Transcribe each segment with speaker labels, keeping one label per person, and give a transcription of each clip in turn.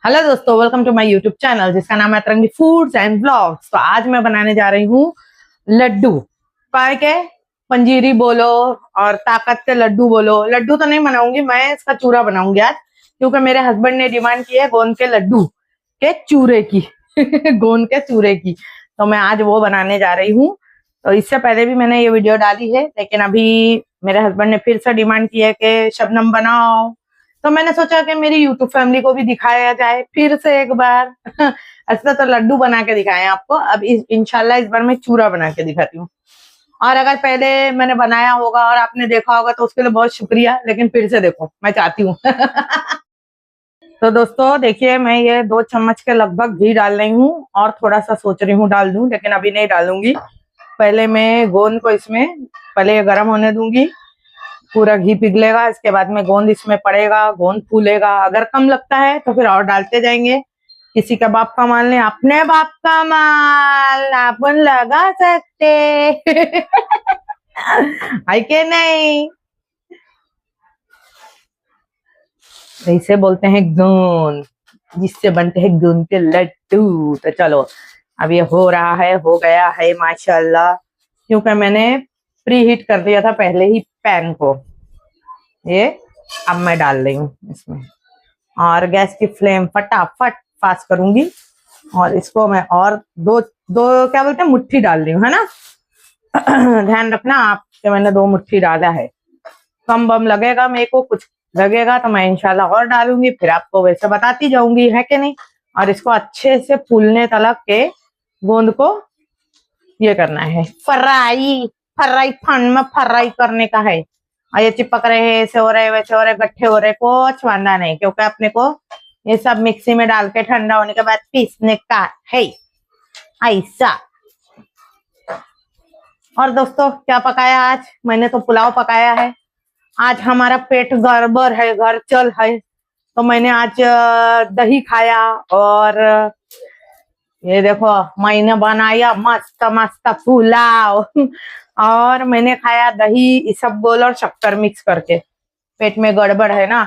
Speaker 1: Hello दोस्तों, welcome to my YouTube channel जिसका नाम है तरंगी फूड्स एंड ब्लॉग्स। तो आज मैं बनाने जा रही हूँ लड्डू। काय के पंजीरी बोलो और ताकत के लड्डू बोलो। लड्डू तो नहीं बनाऊंगी मैं, इसका चूरा बनाऊंगी आज, क्योंकि मेरे हस्बैंड ने डिमांड की है गोंद के लड्डू के चूरे की गोंद के चूरे की। तो मैं आज वो बनाने जा रही हूँ। तो इससे पहले भी मैंने ये वीडियो डाली है, लेकिन अभी मेरे हस्बैंड ने फिर से डिमांड की है कि शबनम बनाओ। तो मैंने सोचा कि मेरी यूट्यूब फैमिली को भी दिखाया जाए फिर से एक बार ऐसा तो लड्डू बना के दिखाए आपको, अब इंशाल्लाह इस बार मैं चूरा बना के दिखाती हूँ। और अगर पहले मैंने बनाया होगा और आपने देखा होगा तो उसके लिए बहुत शुक्रिया, लेकिन फिर से देखो मैं चाहती हूँ तो दोस्तों देखिए, मैं ये 2 चम्मच के लगभग घी डाल रही हूँ और थोड़ा सा सोच रही हूँ डाल दूं, लेकिन अभी नहीं डालूंगी। पहले मैं गोंद को इसमें पहले गर्म होने दूंगी, पूरा घी पिघलेगा, इसके बाद में गोंद इसमें पड़ेगा, गोंद फूलेगा। अगर कम लगता है तो फिर और डालते जाएंगे। किसी का बाप का माल नहीं, अपने बाप का माल अपन लगा सकते है के नहीं। ऐसे बोलते हैं गोंद, जिससे बनते हैं गोंद के लड्डू। तो चलो अब ये हो रहा है, हो गया है माशाल्लाह, क्योंकि मैंने प्री हीट कर दिया था पहले ही पैन को। ये अब मैं डाल रही हूँ इसमें और गैस की फ्लेम फटाफट फास्ट करूंगी और इसको मैं और दो क्या बोलते हैं मुट्ठी डाल रही हूँ, है ना ध्यान रखना आप कि मैंने 2 मुट्ठी डाला है। कम बम लगेगा मेरे को, कुछ लगेगा तो मैं इंशाल्लाह और डालूंगी, फिर आपको वैसे बताती जाऊंगी, है कि नहीं। और इसको अच्छे से फूलने तलक के गोंद को ये करना है, फ्राई फ्राई फन में फ्राई करने का है। और ये चिपक रहे हैं, ऐसे हो रहे वैसे हो रहे, गट्ठे हो रहे, कुछ वांदा नहीं, क्योंकि अपने को ये सब मिक्सी में डाल के ठंडा होने के बाद पीसने का है ऐसा। और दोस्तों क्या पकाया आज? मैंने तो पुलाव पकाया है। आज हमारा पेट गड़बड़ है, घर चल है, तो मैंने आज दही खाया। और ये देखो मैंने बनाया मस्त मस्त पुलाव और मैंने खाया दही, इसबगोल और शक्कर मिक्स करके। पेट में गड़बड़ है ना,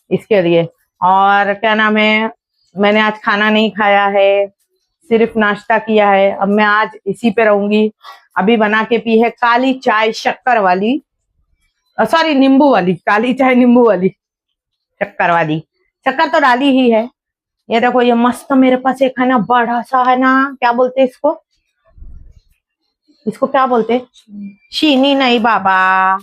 Speaker 1: इसके लिए। और क्या नाम है, मैंने आज खाना नहीं खाया है, सिर्फ नाश्ता किया है। अब मैं आज इसी पे रहूंगी। अभी बना के पी है काली चाय शक्कर वाली, सॉरी नींबू वाली, काली चाय नींबू वाली, शक्कर वाली। शक्कर तो डाली ही है। ये देखो ये मस्त मेरे पास एक है ना, बड़ा सा है ना, क्या बोलते हैं इसको, इसको क्या बोलते? चीनी नहीं बाबा,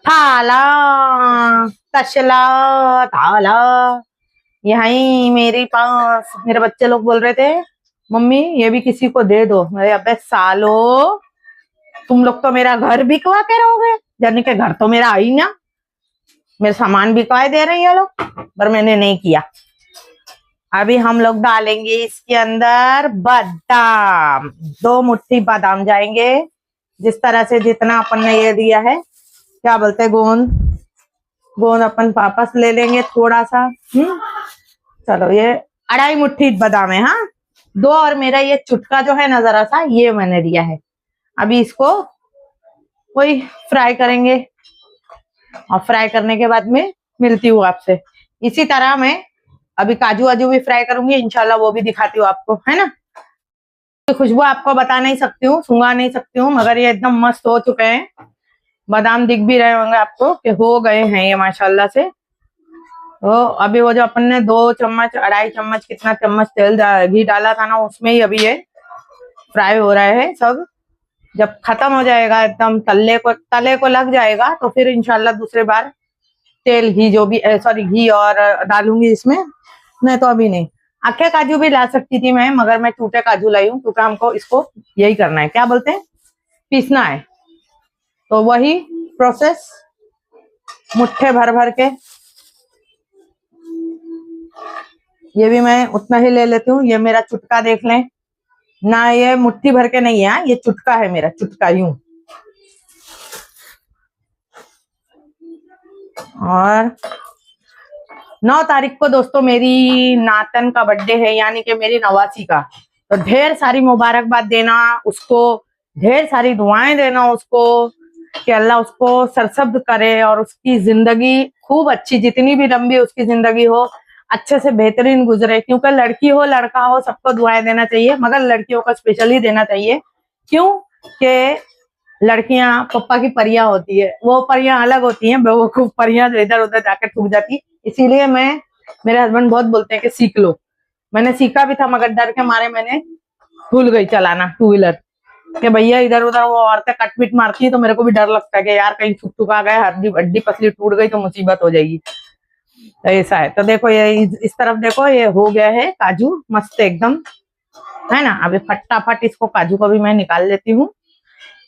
Speaker 1: थाला, तसला, थाला। यही मेरे पास मेरे बच्चे लोग बोल रहे थे मम्मी ये भी किसी को दे दो। मेरे अबे सालो, तुम लोग तो मेरा घर बिकवा के रहोगे, जाने के घर तो मेरा आई ना, मेरे सामान बिकवाए दे रही है लोग, पर मैंने नहीं किया। अभी हम लोग डालेंगे इसके अंदर बादाम, 2 मुट्ठी बादाम जाएंगे, जिस तरह से जितना अपन ने ये दिया है, क्या बोलते हैं गोंद अपन वापस ले लेंगे थोड़ा सा। चलो ये 2.5 मुट्ठी बादाम है, हाँ 2, और मेरा ये चुटका जो है ना जरा सा, ये मैंने दिया है। अभी इसको वही फ्राई करेंगे और फ्राई करने के बाद में मिलती हूँ आपसे। इसी तरह मैं अभी काजू वाजू भी फ्राई करूंगी इंशाल्लाह, वो भी दिखाती हूँ आपको, है ना। तो खुशबू आपको बता नहीं सकती हूँ, सूंघा नहीं सकती हूँ, मगर ये एकदम मस्त हो चुके हैं। बादाम दिख भी रहे होंगे आपको कि हो गए हैं ये माशाल्लाह से। तो अभी वो जो अपन ने 2 चम्मच 2.5 चम्मच कितना चम्मच तेल घी डाला था ना, उसमें ही अभी ये फ्राई हो रहा है सब। जब खत्म हो जाएगा एकदम तले को लग जाएगा, तो फिर इंशाल्लाह दूसरे बार तेल घी जो भी सॉरी घी और डालूंगी इसमें। नहीं तो अभी नहीं। अखे काजू भी ला सकती थी मैं, मगर मैं टूटे काजू लाई हूँ, क्योंकि हमको इसको यही करना है, क्या बोलते हैं, पीसना है। तो वही प्रोसेस मुट्ठे भर भर के, ये भी मैं उतना ही ले लेती हूँ। ये मेरा चुटका देख लें ना, ये मुट्ठी भर के नहीं है, ये चुटका है मेरा, चुटका यूं। और 9 तारीख को दोस्तों मेरी नातन का बर्थडे है, यानी कि मेरी नवासी का। तो ढेर सारी मुबारकबाद देना उसको, ढेर सारी दुआएं देना उसको कि अल्लाह उसको सरसब्द करे और उसकी जिंदगी खूब अच्छी, जितनी भी लंबी उसकी जिंदगी हो, अच्छे से बेहतरीन गुजरे, क्योंकि लड़की हो लड़का हो सबको दुआएं देना चाहिए, मगर लड़कियों का स्पेशली देना चाहिए। क्यों कि लड़कियां पप्पा की परियां होती है, वो परियां अलग होती हैं, बेवकूफ परियां जो इधर उधर जाकर ठुक जाती। इसीलिए मेरे हस्बैंड बहुत बोलते हैं कि सीख लो। मैंने सीखा भी था, मगर डर के मारे मैंने भूल गई चलाना टू व्हीलर, कि भैया इधर उधर वो औरतें कटपीट मारती है, तो मेरे को भी डर लगता है कि यार कहीं ठुक ठुका गए, हड्डी हड्डी पसली टूट गई तो मुसीबत हो जाएगी। तो ऐसा है। तो देखो ये इस तरफ देखो, ये हो गया है काजू मस्त एकदम, है ना। अभी फटाफट इसको काजू को भी मैं निकाल लेती हूँ।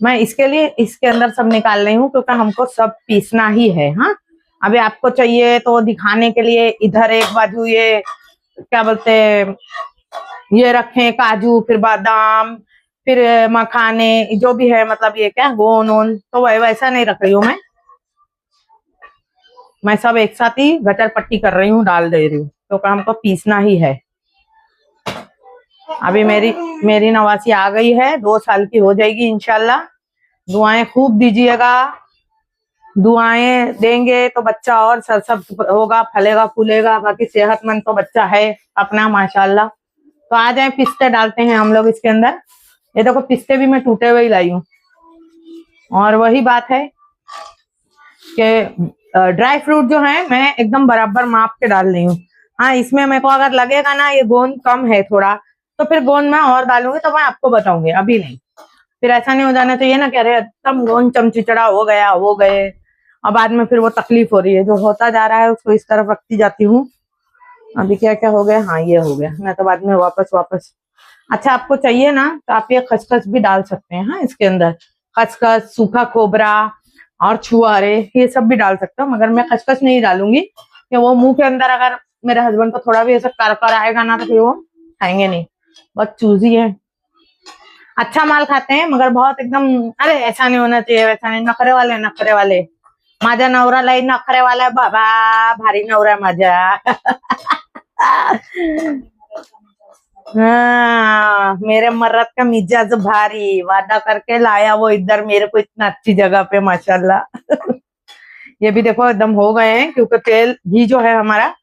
Speaker 1: मैं इसके लिए इसके अंदर सब निकाल रही हूँ, क्योंकि हमको सब पीसना ही है। हाँ, अभी आपको चाहिए तो दिखाने के लिए इधर एक बाजू ये क्या बोलते ये रखे काजू, फिर बादाम, फिर मखाने, जो भी है, मतलब ये क्या गोंद ओन, तो वैसा नहीं रख रही हूँ मैं सब एक साथ ही गटर पट्टी कर रही हूँ, डाल दे रही हूँ, क्योंकि हमको पीसना ही है। अभी मेरी नवासी आ गई है, 2 साल की हो जाएगी इंशाल्लाह। दुआएं खूब दीजिएगा, दुआएं देंगे तो बच्चा और सरसब होगा, फलेगा फूलेगा। बाकी सेहतमंद तो बच्चा है अपना माशाल्लाह। तो आ जाए, पिस्ते डालते हैं हम लोग इसके अंदर। ये देखो पिस्ते भी मैं टूटे हुए ही लाई हूँ, और वही बात है कि ड्राई फ्रूट जो है मैं एकदम बराबर माप के डाल रही हूँ। हाँ, इसमें मेरे को अगर लगेगा ना ये गोंद कम है थोड़ा, तो फिर गोंद मैं और डालूंगी, तो मैं आपको बताऊंगी, अभी नहीं। फिर ऐसा नहीं हो जाना चाहिए ना कि अरे एकदम गोंद चमचिचड़ा हो गया, हो गए, और बाद में फिर वो तकलीफ हो रही है। जो होता जा रहा है उसको इस तरफ रखती जाती हूँ। अभी क्या क्या हो गया, हाँ ये हो गया, मैं तो बाद में वापस। अच्छा, आपको चाहिए ना तो आप ये खसखस भी डाल सकते हैं। हाँ, इसके अंदर खसखस, सूखा खोबरा और छुआरे, ये सब भी डाल सकते हो, मगर मैं खसखस नहीं डालूंगी कि वो मुंह के अंदर अगर मेरे हस्बैंड को थोड़ा भी ऐसा कर आएगा ना, तो फिर वो खाएंगे नहीं। बहुत चूजी है, अच्छा माल खाते हैं, मगर बहुत एकदम अरे ऐसा नहीं होना चाहिए, वैसा नहीं, नखरे वाले। माझा नवरा लई नखरे वाला है बाबा, भारी नवरा है माझा। हाँ, मेरे मर्द का मिजाज भारी, वादा करके लाया वो इधर मेरे को इतना अच्छी जगह पे माशाल्लाह। ये भी देखो एकदम हो गए हैं, क्योंकि तेल घी जो है हमारा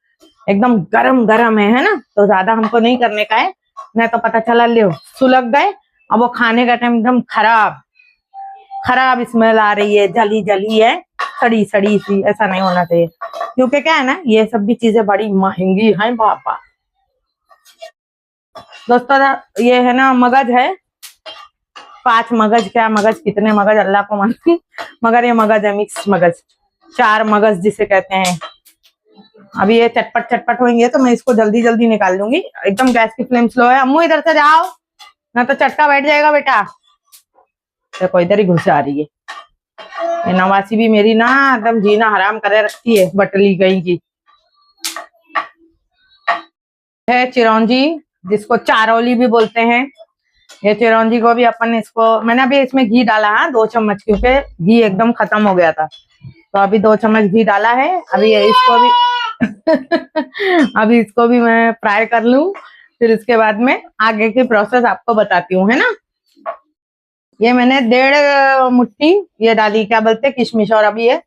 Speaker 1: एकदम गरम गरम है ना, तो ज्यादा हमको नहीं करने का है, नहीं तो पता चला ले सुलग गए, अब वो खाने का टाइम एकदम खराब स्मेल आ रही है, जली है, सड़ी सी, ऐसा नहीं होना चाहिए। क्योंकि क्या है ना, ये सब भी चीजें बड़ी महंगी हैं पापा। दोस्तों ये है ना मगज है, 5 मगज, क्या मगज, कितने मगज अल्लाह को मालूम, मगर ये मगज है, मिक्स मगज, 4 मगज जिसे कहते हैं। अभी ये चटपट होंगे तो मैं इसको जल्दी निकाल लूंगी। एकदम गैस की फ्लेम स्लो है। अम्मू इधर से जाओ, ना तो चटका बैठ जाएगा बेटा। देखो इधर ही घुस आ रही है। ये नवासी भी मेरी ना एकदम जीना हराम करे रखती है, बटली गई की है। चिरौंजी, जिसको चारौली भी बोलते हैं, ये चिरौंजी को भी अपन इसको, मैंने अभी इसमें घी डाला है 2 चम्मच, क्योंकि घी एकदम खत्म हो गया था, तो अभी 2 चम्मच घी डाला है। अभी इसको भी अभी इसको भी मैं फ्राई कर लूं, फिर इसके बाद में आगे की प्रोसेस आपको बताती हूँ, है ना। ये मैंने 1.5 मुट्ठी ये डाली, क्या बोलते हैं, किशमिश, और अभी ये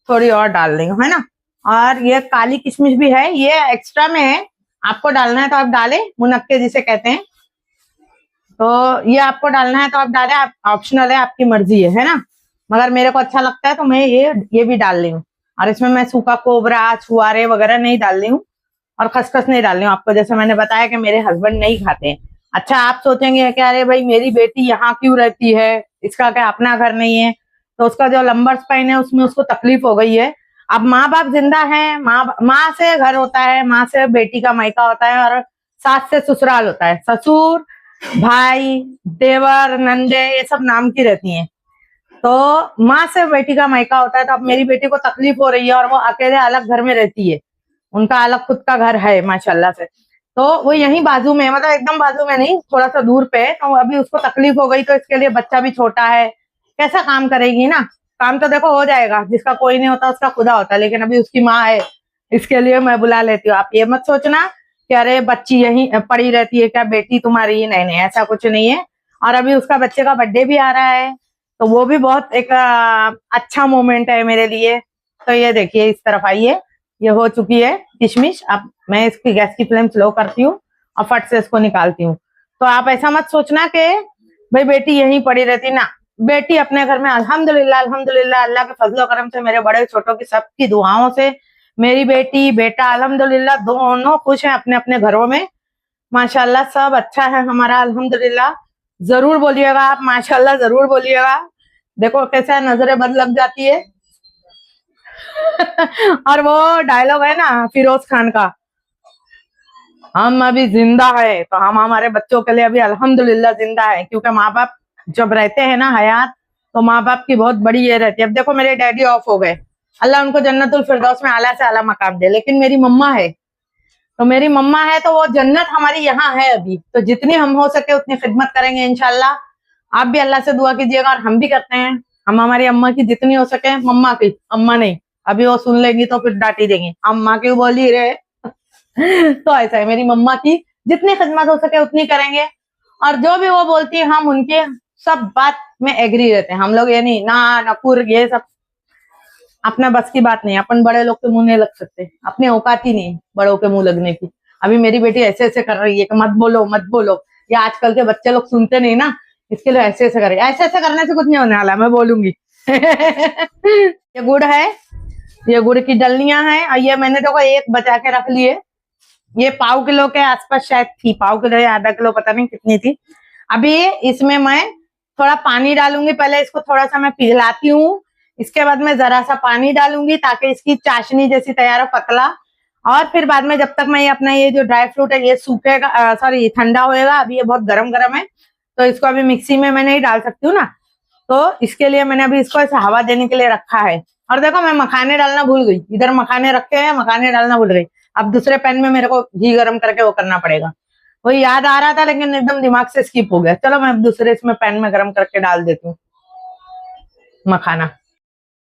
Speaker 1: थोड़ी और डाल रही हूँ, है ना। और ये काली किशमिश भी है, ये एक्स्ट्रा में है, आपको डालना है तो आप डालें, मुनक्के जिसे कहते हैं, तो ये आपको डालना है तो आप डालें, आप ऑप्शनल है, आपकी मर्जी है ना। मगर मेरे को अच्छा लगता है तो मैं ये भी डाल रही हूँ। और इसमें मैं सूखा कोबरा, छुआरे वगैरह नहीं डाल रही हूँ, और खसखस नहीं डाल रही हूँ। आपको जैसे मैंने बताया कि मेरे हस्बैंड नहीं खाते हैं। अच्छा, आप सोचेंगे कि अरे भाई मेरी बेटी यहाँ क्यों रहती है, इसका क्या अपना घर नहीं है, तो उसका जो लंबर स्पाइन है उसमें उसको तकलीफ हो गई है। अब माँ बाप जिंदा है, माँ से घर होता है, माँ से बेटी का मायका होता है, और सास से ससुराल होता है। ससुर, भाई, देवर, नंदे, ये सब नाम की रहती हैं। तो माँ से बेटी का मायका होता है। तो अब मेरी बेटी को तकलीफ हो रही है, और वो अकेले अलग घर में रहती है, उनका अलग खुद का घर है माशाल्लाह से, तो वो यहीं बाजू में, मतलब एकदम बाजू में नहीं, थोड़ा सा दूर पे है। तो अभी उसको तकलीफ हो गई, तो इसके लिए बच्चा भी छोटा है, कैसा काम करेगी ना। काम तो देखो हो जाएगा, जिसका कोई नहीं होता उसका खुदा होता है, लेकिन अभी उसकी माँ है, इसके लिए मैं बुला लेती हूँ। आप ये मत सोचना कि अरे बच्ची यहीं पड़ी रहती है क्या, बेटी तुम्हारी, नहीं, ऐसा कुछ नहीं है। और अभी उसका बच्चे का बर्थडे भी आ रहा है, तो वो भी बहुत एक अच्छा मोमेंट है मेरे लिए। तो ये देखिए, इस तरफ आइए, ये हो चुकी है किशमिश। अब मैं इसकी गैस की फ्लेम स्लो करती हूँ और फट से इसको निकालती हूँ। तो आप ऐसा मत सोचना कि भाई बेटी यहीं पड़ी रहती ना, बेटी अपने घर में अल्हम्दुलिल्लाह अल्हम्दुलिल्लाह अल्लाह के फजलो करम से, मेरे बड़े छोटों की सबकी दुआओं से मेरी बेटी बेटा अल्हम्दुलिल्लाह दोनों खुश हैं अपने अपने घरों में। माशाल्लाह सब अच्छा है हमारा अल्हम्दुलिल्लाह। जरूर बोलिएगा आप माशाल्लाह, जरूर बोलिएगा। देखो कैसा नजरें बद लग जाती है। और वो डायलॉग है ना फिरोज खान का, हम अभी जिंदा है, तो हम हमारे बच्चों के लिए अभी अल्हम्दुलिल्लाह जिंदा है, क्योंकि माँ बाप जब रहते हैं ना हयात, तो माँ बाप की बहुत बड़ी ये रहती है। अब देखो मेरे डैडी ऑफ हो गए, अल्लाह उनको जन्नतुल फिरदौस में आला से आला मकाम दे, लेकिन मेरी मम्मा है, तो मेरी मम्मा है तो वो जन्नत हमारी यहाँ है अभी। तो जितनी हम हो सके उतनी खिदमत करेंगे इंशाल्लाह। आप भी अल्लाह से दुआ कीजिएगा और हम भी करते हैं। हम हमारी अम्मा की जितनी हो सके, मम्मा की, अम्मा नहीं, अभी वो सुन लेंगी तो फिर डांटी देंगी, अम्मा क्यों बोली रे। तो ऐसा है, मेरी मम्मा की जितनी खिदमत हो सके उतनी करेंगे, और जो भी वो बोलती है हम उनके सब बात में एग्री रहते हैं। हम लोग ये नहीं ना नकुर ये सब अपना बस की बात नहीं, अपन बड़े लोग के मुंह नहीं लग सकते, अपनी औकात ही नहीं बड़ों के मुंह लगने की। अभी मेरी बेटी ऐसे ऐसे कर रही है कि मत बोलो मत बोलो, ये आजकल के बच्चे लोग सुनते नहीं ना, इसके लिए ऐसे ऐसे कर रही है। ऐसे ऐसे करने से कुछ नहीं होने वाला, मैं बोलूंगी। ये गुड़ है, ये गुड़ की डलियां हैं, और ये मैंने देखो एक बचा के रख लिए, ये पाव किलो के आसपास शायद थी, पाव किलो या आधा किलो पता नहीं कितनी थी। अभी इसमें मैं थोड़ा पानी डालूंगी, पहले इसको थोड़ा सा मैं पिघलाती हूँ, इसके बाद में जरा सा पानी डालूंगी ताकि इसकी चाशनी जैसी तैयार हो, पतला। और फिर बाद में जब तक मैं ये अपना ये जो ड्राई फ्रूट है ये सूखेगा, सॉरी ठंडा होएगा, अभी ये बहुत गरम गरम है, तो इसको अभी मिक्सी में मैं नहीं डाल सकती हूँ ना, तो इसके लिए मैंने अभी इसको ऐसे हवा देने के लिए रखा है। और देखो मैं मखाने डालना भूल गई, इधर मखाने रखे हैं, मखाने डालना भूल गई। अब दूसरे पैन में मेरे को घी गरम करके वो करना पड़ेगा, वो याद आ रहा था लेकिन एकदम दिमाग से स्किप हो गया। चलो मैं अब दूसरे इसमें पैन में गरम करके डाल देती हूँ मखाना।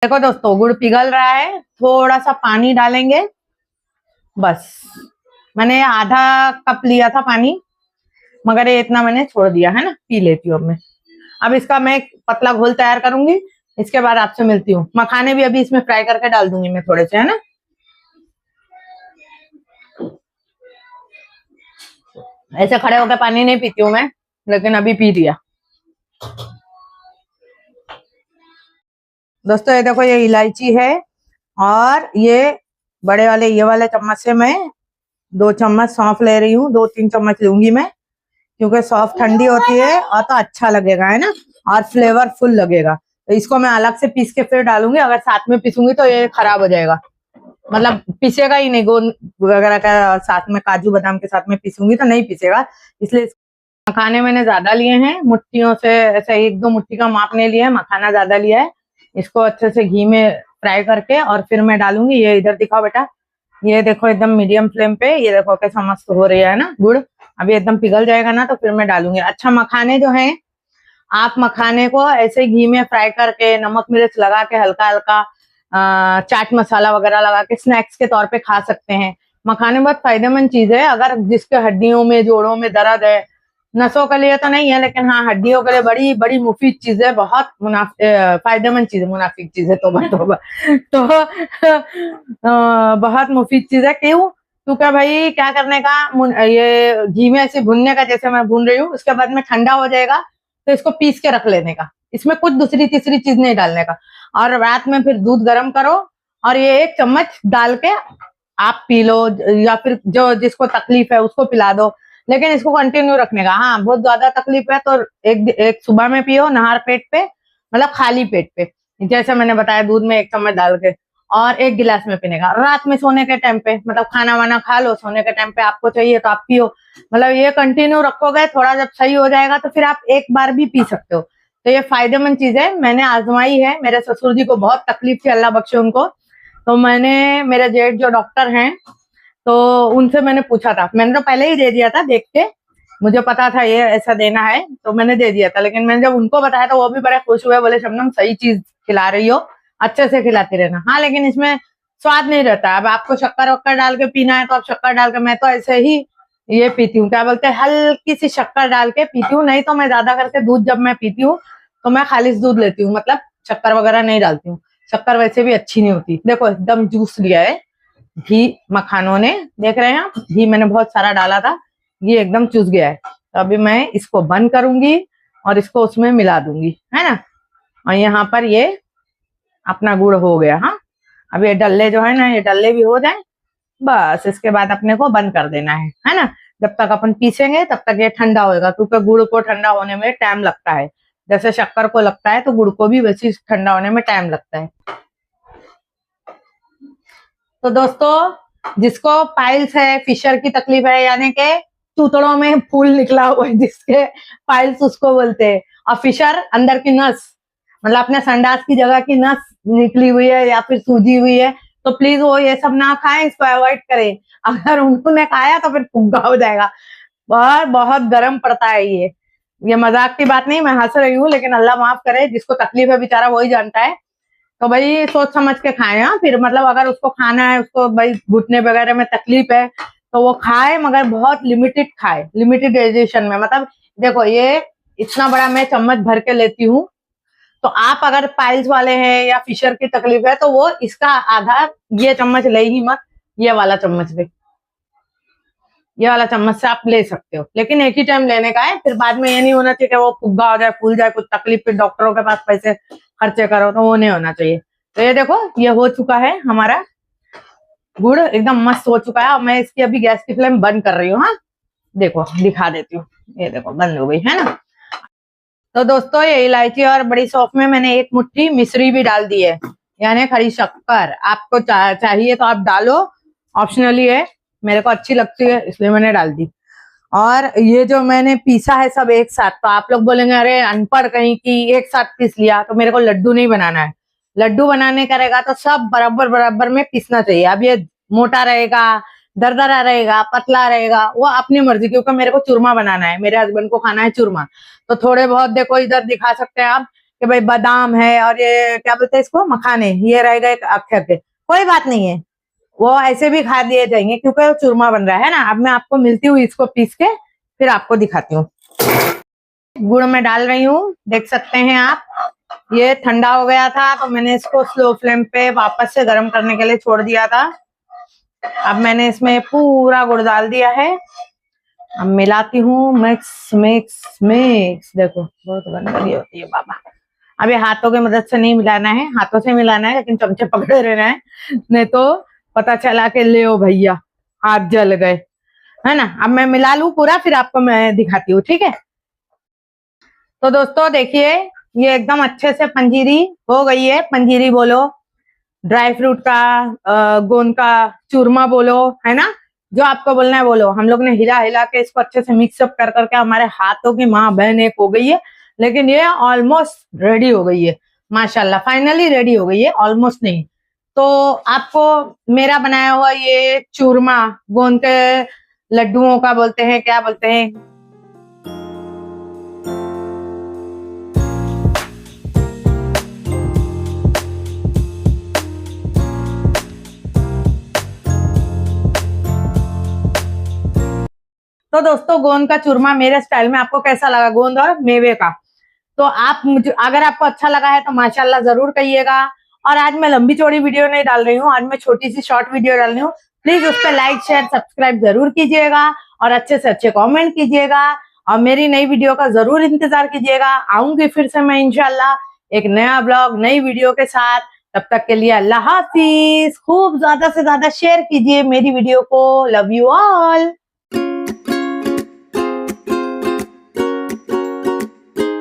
Speaker 1: देखो दोस्तों गुड़ पिघल रहा है, थोड़ा सा पानी डालेंगे बस। मैंने आधा कप लिया था पानी, मगर ये इतना मैंने छोड़ दिया है ना, पी लेती हूँ अब मैं। अब इसका मैं पतला घोल तैयार करूंगी, इसके बाद आपसे मिलती हूँ। मखाने भी अभी इसमें फ्राई करके डाल दूंगी मैं थोड़े से, है ना। ऐसे खड़े होकर पानी नहीं पीती हूँ मैं, लेकिन अभी पी दिया। दोस्तों ये देखो ये इलायची है, और ये बड़े वाले ये वाले चम्मच से मैं 2 चम्मच सौंफ ले रही हूँ, 2-3 चम्मच लूंगी मैं, क्योंकि सौंफ ठंडी होती है और तो अच्छा लगेगा, है ना, और फ्लेवरफुल लगेगा। तो इसको मैं अलग से पीस के फिर डालूंगी, अगर साथ में पीसूंगी तो ये खराब हो जाएगा, मतलब पीसेगा ही नहीं। गोंद वगैरह का साथ में, काजू बादाम के साथ में पीसूंगी तो नहीं पीसेगा, इसलिए। मखाने मैंने ज्यादा लिए हैं, मुट्ठियों से ऐसे 1-2 मुट्ठी का माप नहीं लिया है, मखाना ज्यादा लिया है। इसको अच्छे से घी में फ्राई करके और फिर मैं डालूंगी। ये इधर दिखाओ बेटा, ये देखो एकदम मीडियम फ्लेम पे, ये देखो कैसा मस्त हो रही है ना गुड़। अभी एकदम पिघल जाएगा ना तो फिर मैं डालूंगी। अच्छा मखाने जो हैं, आप मखाने को ऐसे घी में फ्राई करके नमक मिर्च लगा के हल्का हल्का चाट मसाला वगैरह लगा के स्नैक्स के तौर पे खा सकते हैं। मखाने बहुत फायदेमंद चीज है, अगर जिसके हड्डियों में जोड़ों में दर्द है, नसों के लिए तो नहीं है लेकिन हाँ हड्डियों के लिए बड़ी बड़ी मुफीद चीज है, बहुत फायदेमंद चीज है, मुनाफिक चीज है, तोबा तोबा। तो बहुत मुफीद चीज है। क्यों? क्योंकि भाई क्या करने का, ये घी में ऐसे भुनने का, जैसे मैं भून रही हूँ, उसके बाद में ठंडा हो जाएगा तो इसको पीस के रख लेने का, इसमें कुछ दूसरी तीसरी चीज नहीं डालने का। और रात में फिर दूध गर्म करो और ये 1 चम्मच डाल के आप पी लो, या फिर जो जिसको तकलीफ है उसको पिला दो, लेकिन इसको कंटिन्यू रखने का। हाँ बहुत ज्यादा तकलीफ है तो एक सुबह में पियो नहार पेट पे, मतलब खाली पेट पे, जैसे मैंने बताया दूध में 1 चम्मच डाल के, और 1 गिलास में पीने का। रात में सोने के टाइम पे, मतलब खाना वाना खा लो, सोने के टाइम पे आपको चाहिए तो आप पियो। मतलब ये कंटिन्यू रखोगे, थोड़ा जब सही हो जाएगा तो फिर आप एक बार भी पी सकते हो। तो ये फायदेमंद चीज है, मैंने आजमाई है। मेरे ससुर जी को बहुत तकलीफ थी, अल्लाह बख्शे उनको, तो मैंने, मेरे जेठ जो डॉक्टर हैं तो उनसे मैंने पूछा था, मैंने तो पहले ही दे दिया था देख के, मुझे पता था ये ऐसा देना है तो मैंने दे दिया था, लेकिन मैंने जब उनको बताया तो वो भी बड़े खुश हुए, बोले शबनम सही चीज खिला रही हो, अच्छे से खिलाती रहना। हाँ लेकिन इसमें स्वाद नहीं रहता, अब आपको शक्कर वक्कर डाल के पीना है तो आप शक्कर डाल के, मैं तो ऐसे ही ये पीती हूँ, क्या बोलते हैं, हल्की सी शक्कर डाल के पीती हूँ। नहीं तो मैं ज्यादा करके दूध जब मैं पीती हूँ तो मैं खालिश दूध लेती हूँ, मतलब शक्कर वगैरह नहीं डालती हूँ, शक्कर वैसे भी अच्छी नहीं होती। देखो एकदम जूस लिया है, घी मखानों ने, देख रहे हैं आप, घी मैंने बहुत सारा डाला था, ये एकदम चूस गया है। तो अभी मैं इसको बंद करूंगी और इसको उसमें मिला दूंगी, है ना। और यहाँ पर ये अपना गुड़ हो गया। हाँ, अब ये डल्ले जो है ना, ये डल्ले भी हो जाए, बस इसके बाद अपने को बंद कर देना है ना। जब तक अपन पीसेंगे तब तक ये ठंडा होएगा, क्योंकि गुड़ को ठंडा होने में टाइम लगता है। जैसे शक्कर को लगता है तो गुड़ को भी वैसे ठंडा होने में टाइम लगता है। तो दोस्तों, जिसको पाइल्स है, फिशर की तकलीफ है, यानी कि चूतड़ों में फूल निकला हुआ है जिसके, पाइल्स उसको बोलते हैं। और फिशर अंदर की नस, मतलब अपने संडास की जगह की नस निकली हुई है या फिर सूजी हुई है, तो प्लीज वो ये सब ना खाएं, इसको अवॉइड करें। अगर उन्होंने खाया तो फिर फुग्गा हो जाएगा। बहुत बहुत गर्म पड़ता है ये मजाक की बात नहीं, मैं हंस रही हूँ, लेकिन अल्लाह माफ करे, जिसको तकलीफ है बेचारा वही जानता है। तो भाई सोच समझ के खाए। हाँ, फिर मतलब अगर उसको खाना है, उसको भाई घुटने वगैरह में तकलीफ है तो वो खाए, मगर बहुत लिमिटेड खाए, लिमिटेड डाइजेशन में। मतलब देखो, ये इतना बड़ा मैं चम्मच भर के लेती हूँ, तो आप अगर पाइल्स वाले हैं या फिशर की तकलीफ है तो वो इसका आधा ये चम्मच ले ही मत, ये वाला चम्मच ले, ये वाला चम्मच से आप ले सकते हो, लेकिन एक ही टाइम लेने का है। फिर बाद में ये नहीं होना चाहिए कि वो फुग्गा हो जाए, फूल जाए, कुछ तकलीफ, फिर डॉक्टरों के पास पैसे खर्चे करो, तो वो नहीं होना चाहिए। तो ये देखो, ये हो चुका है हमारा गुड़, एकदम मस्त हो चुका है। और मैं इसकी अभी गैस की फ्लेम बंद कर रही हूँ। हाँ, देखो दिखा देती हूँ, ये देखो बंद हो गई, है ना। तो दोस्तों, ये इलायची और बड़ी सौंफ में मैंने एक मुट्ठी मिश्री भी डाल दी है, यानी खड़ी शक्कर। आपको चाहिए तो आप डालो, ऑप्शनली है, मेरे को अच्छी लगती है इसलिए मैंने डाल दी। और ये जो मैंने पीसा है सब एक साथ, तो आप लोग बोलेंगे अरे अनपढ़ कहीं की, एक साथ पीस लिया। तो मेरे को लड्डू नहीं बनाना है, लड्डू बनाने का रहेगा तो सब बराबर बराबर में पीसना चाहिए। अब ये मोटा रहेगा, दरदरा रहेगा, पतला रहेगा, वो अपनी मर्जी, क्योंकि मेरे को चूरमा बनाना है, मेरे हस्बैंड को खाना है चूरमा। तो थोड़े बहुत देखो इधर दिखा सकते हैं आप कि भाई बादाम है और ये क्या बोलते हैं इसको, मखाने, ये रहेगा एक अक्षर के, कोई बात नहीं है, वो ऐसे भी खा दिए जाएंगे क्योंकि चूरमा बन रहा है ना। अब मैं आपको मिलती हूँ इसको पीस के, फिर आपको दिखाती हूँ। गुड़ में डाल रही हूँ, देख सकते हैं आप, ये ठंडा हो गया था तो मैंने इसको स्लो फ्लेम पे वापस से गर्म करने के लिए छोड़ दिया था। अब मैंने इसमें पूरा गुड़ डाल दिया है, अब मिलाती हूँ, मिक्स मिक्स मिक्स। देखो बहुत गंदगी होती है बाबा। अब ये हाथों की मदद से नहीं मिलाना है, हाथों से मिलाना है, लेकिन चमचे पकड़े रहना है, नहीं तो पता चला के ले ओ भैया हाथ जल गए, है ना। अब मैं मिला लूं पूरा, फिर आपको मैं दिखाती हूँ, ठीक है। तो दोस्तों देखिए, ये एकदम अच्छे से पंजीरी हो गई है, पंजीरी बोलो, ड्राई फ्रूट का, गोंद का चूरमा बोलो, है ना, जो आपको बोलना है बोलो। हम लोग ने हिला हिला के इसको अच्छे से मिक्सअप कर करके हमारे हाथों की माँ बहन एक हो गई है, लेकिन ये ऑलमोस्ट रेडी हो गई है, माशाल्लाह, फाइनली रेडी हो गई है, ऑलमोस्ट नहीं। तो आपको मेरा बनाया हुआ ये चूरमा, गोंद के लड्डुओं का बोलते हैं, क्या बोलते हैं, तो दोस्तों गोंद का चूरमा मेरे स्टाइल में आपको कैसा लगा, गोंद और मेवे का। तो आप मुझे, अगर आपको अच्छा लगा है तो माशाल्लाह जरूर कहिएगा। और आज मैं लंबी चौड़ी वीडियो नहीं डाल रही हूँ, आज मैं छोटी सी शॉर्ट वीडियो डाल रही हूँ। प्लीज उस पर लाइक शेयर सब्सक्राइब जरूर कीजिएगा और अच्छे से अच्छे कमेंट कीजिएगा और मेरी नई वीडियो का जरूर इंतजार कीजिएगा। आऊंगी फिर से मैं इंशाल्लाह एक नया ब्लॉग, नई वीडियो के साथ। तब तक के लिए अल्लाह हाफिज। खूब ज्यादा से ज्यादा शेयर कीजिए मेरी वीडियो को। Love you all.